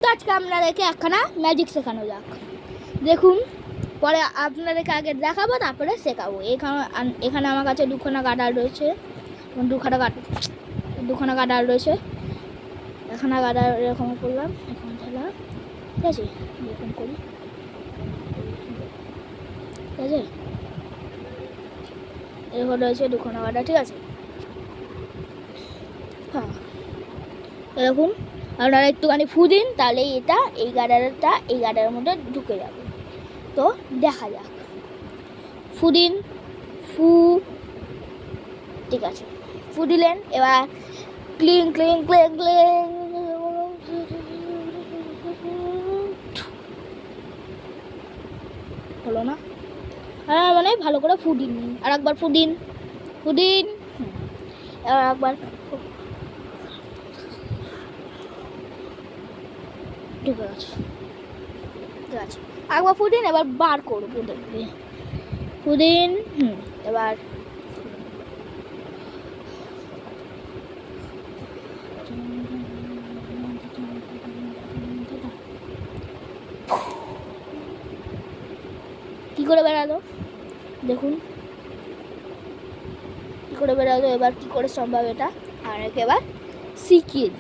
তো আজকে আপনাদেরকে একখানা ম্যাজিক শেখানো যাক। দেখুন, পরে আপনাদেরকে আগে দেখাবো, তারপরে শেখাবো। এখানে আমার কাছে দুখানা গাডার রয়েছে, দুখানা গাডার রয়েছে। এখানে গাডার এরকম করলাম, এখন ঠেলা, ঠিক আছে, এরকম করি, ঠিক আছে। এরকম রয়েছে দুখানা গাডার, ঠিক আছে। হ্যাঁ, এরকম আপনারা একটুখানি ফু দিন, তাহলে এটা এই গাডারের মধ্যে ঢুকে যাবে। তো দেখা যাক, ফু দিন, ফু, ঠিক আছে, ফু দিলেন। এবার ক্লিং ক্লিং ক্লিং ক্লিং, হলো না? হ্যাঁ, মানে ভালো করে ফু দিন, আর একবার ফু দিন, ফু দিন, এবার একবার ঢুকে গেছে, ঠিক আছে। একবার ফু দিন, এবার বার করবো, দেখবে, ফু দিন, এবার কি করে বেরালো দেখুন, কি করে বেরালো। এবার কি করে সম্ভব এটা আর এবার শিখিয়ে দিই।